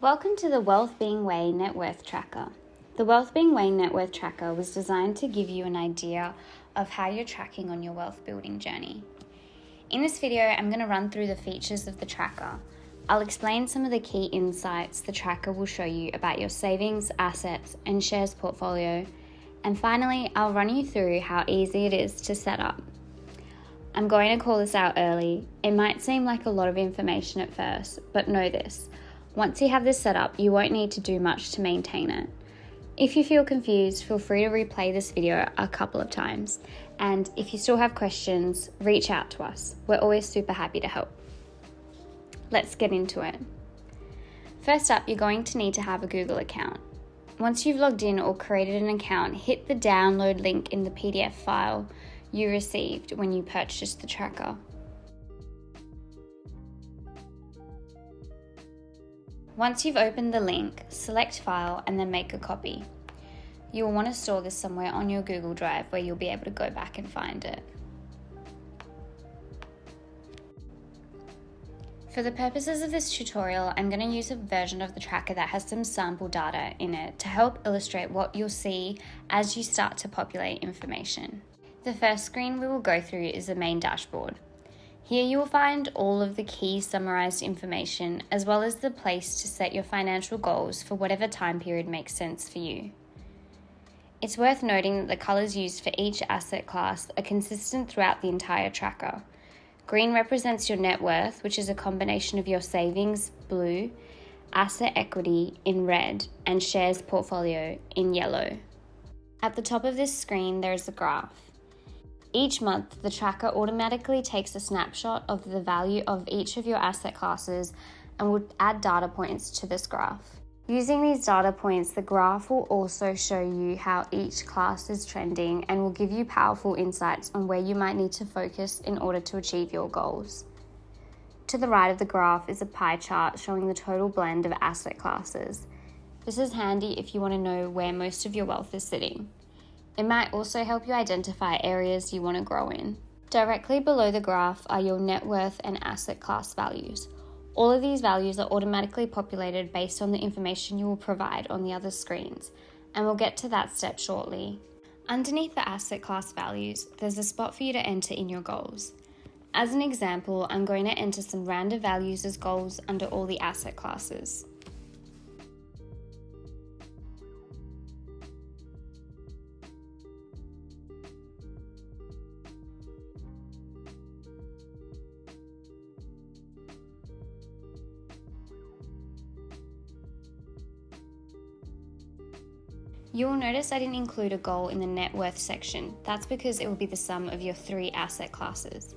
Welcome to the Wealth Being Way Net Worth Tracker. The Wealth Being Way Net Worth Tracker was designed to give you an idea of how you're tracking on your wealth building journey. In this video, I'm going to run through the features of the tracker. I'll explain some of the key insights the tracker will show you about your savings, assets, and shares portfolio. And finally, I'll run you through how easy it is to set up. I'm going to call this out early. It might seem like a lot of information at first, but know this. Once you have this set up, you won't need to do much to maintain it. If you feel confused, feel free to replay this video a couple of times. And if you still have questions, reach out to us. We're always super happy to help. Let's get into it. First up, you're going to need to have a Google account. Once you've logged in or created an account, hit the download link in the PDF file you received when you purchased the tracker. Once you've opened the link, select File and then make a copy. You will want to store this somewhere on your Google Drive where you'll be able to go back and find it. For the purposes of this tutorial, I'm going to use a version of the tracker that has some sample data in it to help illustrate what you'll see as you start to populate information. The first screen we will go through is the main dashboard. Here you will find all of the key summarized information as well as the place to set your financial goals for whatever time period makes sense for you. It's worth noting that the colors used for each asset class are consistent throughout the entire tracker. Green represents your net worth, which is a combination of your savings, blue, asset equity in red, and shares portfolio in yellow. At the top of this screen, there is a graph. Each month, the tracker automatically takes a snapshot of the value of each of your asset classes and will add data points to this graph. Using these data points, the graph will also show you how each class is trending and will give you powerful insights on where you might need to focus in order to achieve your goals. To the right of the graph is a pie chart showing the total blend of asset classes. This is handy if you want to know where most of your wealth is sitting. It might also help you identify areas you want to grow in. Directly below the graph are your net worth and asset class values. All of these values are automatically populated based on the information you will provide on the other screens, and we'll get to that step shortly. Underneath the asset class values, there's a spot for you to enter in your goals. As an example, I'm going to enter some random values as goals under all the asset classes. You'll notice I didn't include a goal in the net worth section. That's because it will be the sum of your 3 asset classes.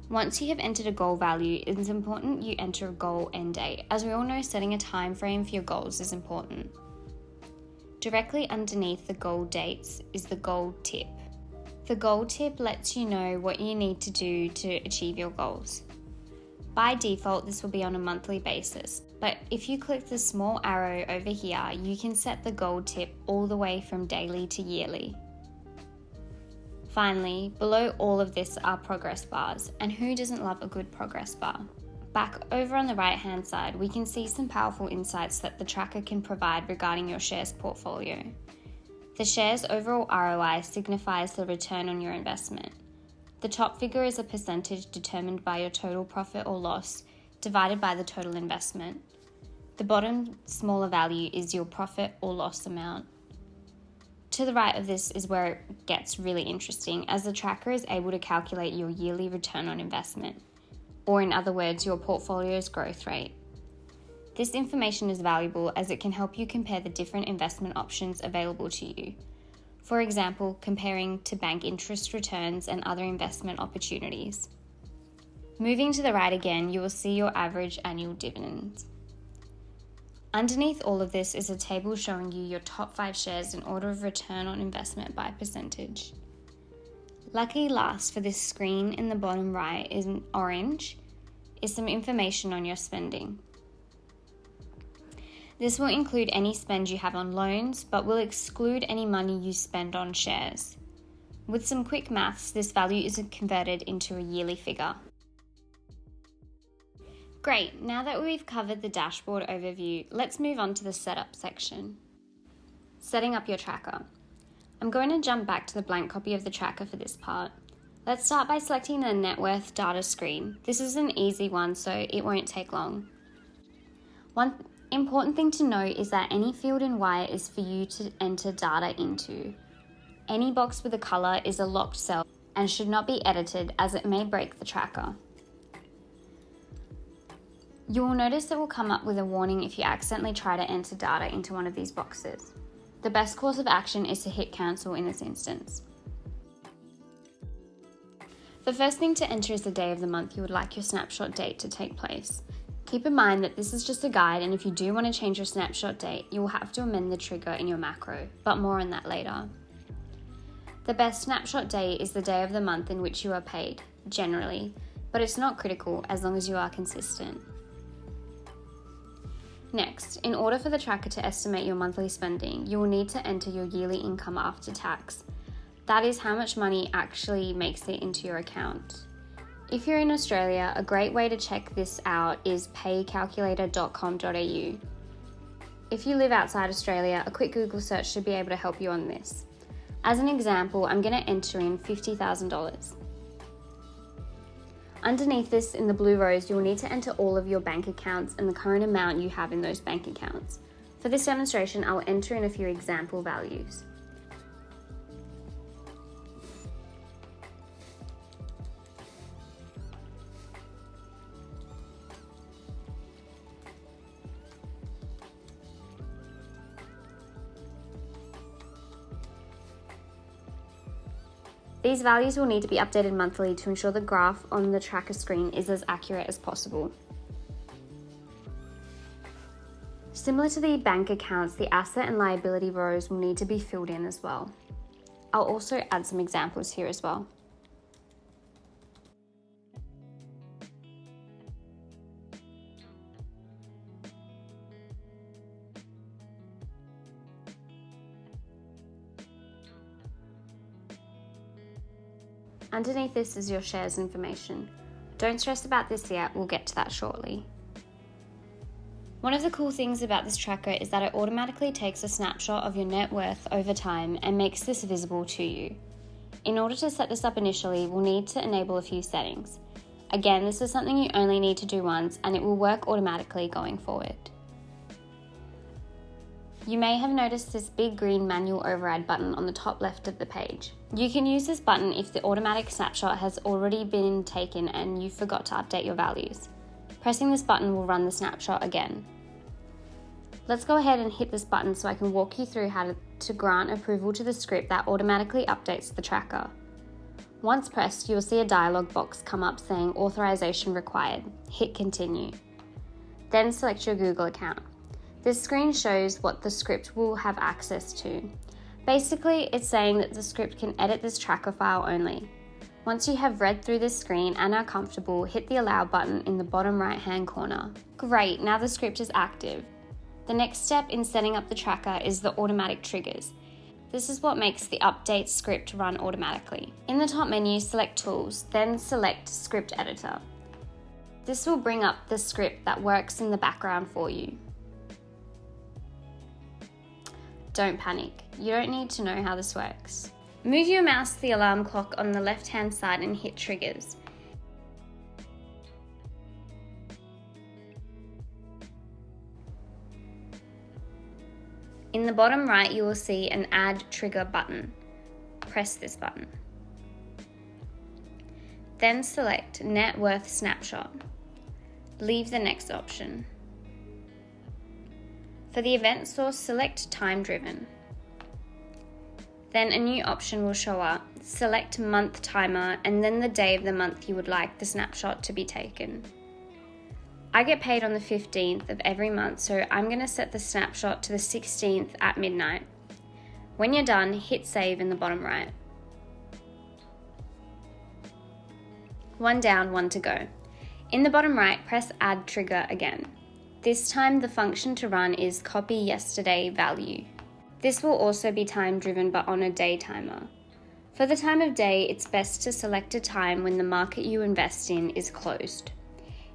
Once you have entered a goal value, it is important you enter a goal end date. As we all know, setting a time frame for your goals is important. Directly underneath the goal dates is the goal tip. The goal tip lets you know what you need to do to achieve your goals. By default, this will be on a monthly basis, but if you click the small arrow over here, you can set the goal tip all the way from daily to yearly. Finally, below all of this are progress bars, and who doesn't love a good progress bar? Back over on the right hand side, we can see some powerful insights that the tracker can provide regarding your shares portfolio. The shares overall ROI signifies the return on your investment. The top figure is a percentage determined by your total profit or loss divided by the total investment. The bottom smaller value is your profit or loss amount. To the right of this is where it gets really interesting, as the tracker is able to calculate your yearly return on investment, or in other words, your portfolio's growth rate. This information is valuable as it can help you compare the different investment options available to you. For example, comparing to bank interest returns and other investment opportunities. Moving to the right again, you will see your average annual dividends. Underneath all of this is a table showing you your top 5 shares in order of return on investment by percentage. Lucky last for this screen in the bottom right in orange is some information on your spending. This will include any spend you have on loans, but will exclude any money you spend on shares. With some quick maths, this value is converted into a yearly figure. Great, now that we've covered the dashboard overview, let's move on to the setup section. Setting up your tracker. I'm going to jump back to the blank copy of the tracker for this part. Let's start by selecting the net worth data screen. This is an easy one, so it won't take long. One important thing to note is that any field in white is for you to enter data into. Any box with a color is a locked cell and should not be edited as it may break the tracker. You will notice it will come up with a warning if you accidentally try to enter data into one of these boxes. The best course of action is to hit cancel in this instance. The first thing to enter is the day of the month you would like your snapshot date to take place. Keep in mind that this is just a guide, and if you do want to change your snapshot date, you will have to amend the trigger in your macro, but more on that later. The best snapshot date is the day of the month in which you are paid, generally, but it's not critical as long as you are consistent. Next, in order for the tracker to estimate your monthly spending, you will need to enter your yearly income after tax. That is how much money actually makes it into your account. If you're in Australia, a great way to check this out is paycalculator.com.au. If you live outside Australia, a quick Google search should be able to help you on this. As an example, I'm going to enter in $50,000. Underneath this, in the blue rows, you'll need to enter all of your bank accounts and the current amount you have in those bank accounts. For this demonstration, I'll enter in a few example values. These values will need to be updated monthly to ensure the graph on the tracker screen is as accurate as possible. Similar to the bank accounts, the asset and liability rows will need to be filled in as well. I'll also add some examples here as well. Underneath this is your shares information. Don't stress about this yet, we'll get to that shortly. One of the cool things about this tracker is that it automatically takes a snapshot of your net worth over time and makes this visible to you. In order to set this up initially, we'll need to enable a few settings. Again, this is something you only need to do once and it will work automatically going forward. You may have noticed this big green manual override button on the top left of the page. You can use this button if the automatic snapshot has already been taken and you forgot to update your values. Pressing this button will run the snapshot again. Let's go ahead and hit this button so I can walk you through how to grant approval to the script that automatically updates the tracker. Once pressed, you'll see a dialog box come up saying authorization required. Hit continue. Then select your Google account. This screen shows what the script will have access to. Basically, it's saying that the script can edit this tracker file only. Once you have read through this screen and are comfortable, hit the allow button in the bottom right hand corner. Great, now the script is active. The next step in setting up the tracker is the automatic triggers. This is what makes the update script run automatically. In the top menu, select Tools, then select Script Editor. This will bring up the script that works in the background for you. Don't panic, you don't need to know how this works. Move your mouse to the alarm clock on the left hand side and hit Triggers. In the bottom right, you will see an Add Trigger button. Press this button. Then select Net Worth Snapshot. Leave the next option. For the event source, select Time Driven. Then a new option will show up. Select Month Timer and then the day of the month you would like the snapshot to be taken. I get paid on the 15th of every month, so I'm going to set the snapshot to the 16th at midnight. When you're done, hit Save in the bottom right. One down, one to go. In the bottom right, press Add Trigger again. This time the function to run is Copy Yesterday Value. This will also be time driven but on a day timer. For the time of day, it's best to select a time when the market you invest in is closed.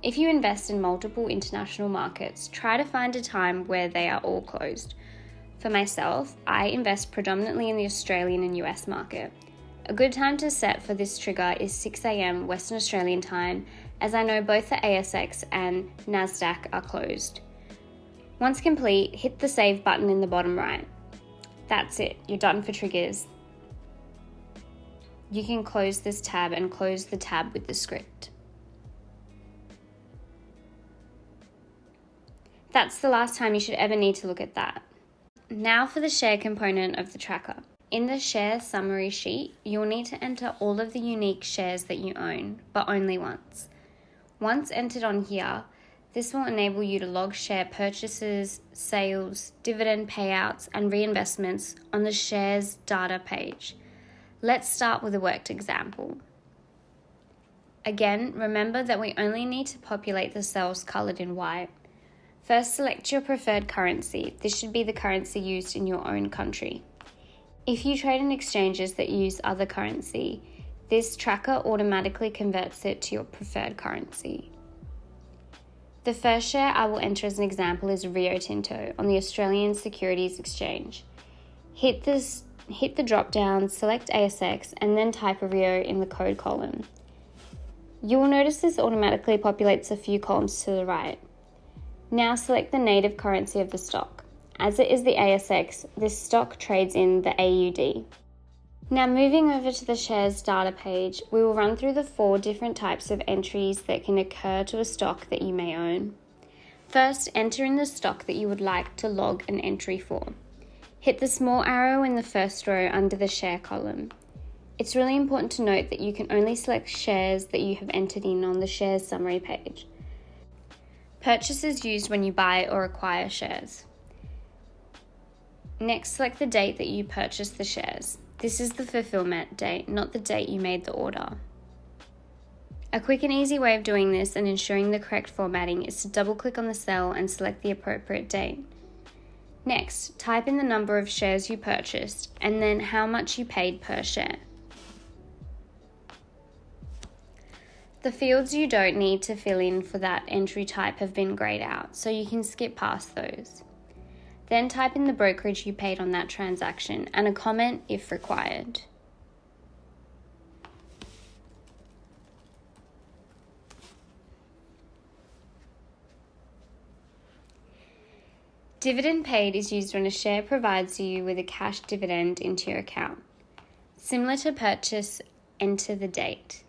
If you invest in multiple international markets, try to find a time where they are all closed. For myself, I invest predominantly in the Australian and US market. A good time to set for this trigger is 6 a.m. Western Australian time, as I know both the ASX and NASDAQ are closed. Once complete, hit the save button in the bottom right. That's it, you're done for triggers. You can close this tab and close the tab with the script. That's the last time you should ever need to look at that. Now for the share component of the tracker. In the share summary sheet, you'll need to enter all of the unique shares that you own, but only once. Once entered on here, this will enable you to log share purchases, sales, dividend payouts, and reinvestments on the shares data page. Let's start with a worked example. Again, remember that we only need to populate the cells colored in white. First, select your preferred currency. This should be the currency used in your own country. If you trade in exchanges that use other currency, this tracker automatically converts it to your preferred currency. The first share I will enter as an example is Rio Tinto on the Australian Securities Exchange. Hit the drop down, select ASX, and then type Rio in the code column. You will notice this automatically populates a few columns to the right. Now select the native currency of the stock. As it is the ASX, this stock trades in the AUD. Now moving over to the shares data page, we will run through the 4 different types of entries that can occur to a stock that you may own. First, enter in the stock that you would like to log an entry for. Hit the small arrow in the first row under the share column. It's really important to note that you can only select shares that you have entered in on the shares summary page. Purchase is used when you buy or acquire shares. Next, select the date that you purchased the shares. This is the fulfillment date, not the date you made the order. A quick and easy way of doing this and ensuring the correct formatting is to double-click on the cell and select the appropriate date. Next, type in the number of shares you purchased and then how much you paid per share. The fields you don't need to fill in for that entry type have been grayed out, so you can skip past those. Then type in the brokerage you paid on that transaction and a comment if required. Dividend paid is used when a share provides you with a cash dividend into your account. Similar to purchase, enter the date.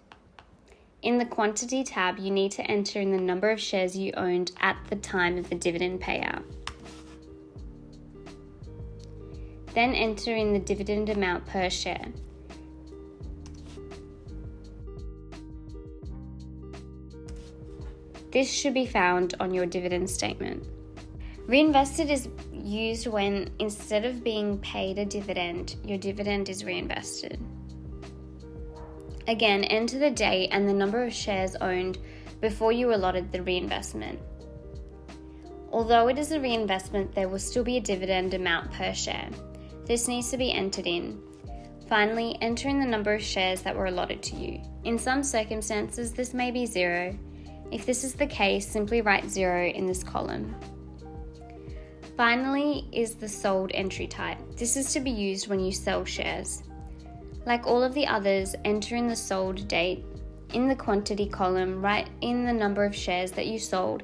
In the quantity tab, you need to enter in the number of shares you owned at the time of the dividend payout. Then enter in the dividend amount per share. This should be found on your dividend statement. Reinvested is used when, instead of being paid a dividend, your dividend is reinvested. Again, enter the date and the number of shares owned before you allotted the reinvestment. Although it is a reinvestment, there will still be a dividend amount per share. This needs to be entered in. Finally, enter in the number of shares that were allotted to you. In some circumstances, this may be 0. If this is the case, simply write 0 in this column. Finally is the sold entry type. This is to be used when you sell shares. Like all of the others, enter in the sold date. In the quantity column, write in the number of shares that you sold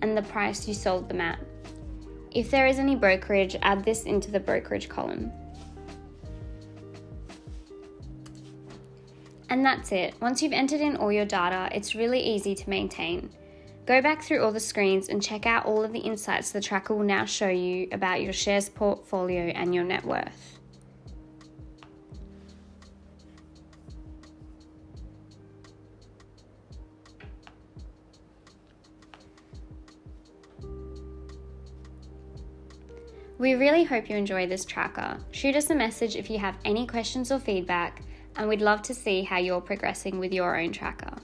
and the price you sold them at. If there is any brokerage, add this into the brokerage column. And that's it. Once you've entered in all your data, it's really easy to maintain. Go back through all the screens and check out all of the insights the tracker will now show you about your shares portfolio and your net worth. We really hope you enjoy this tracker. Shoot us a message if you have any questions or feedback, and we'd love to see how you're progressing with your own tracker.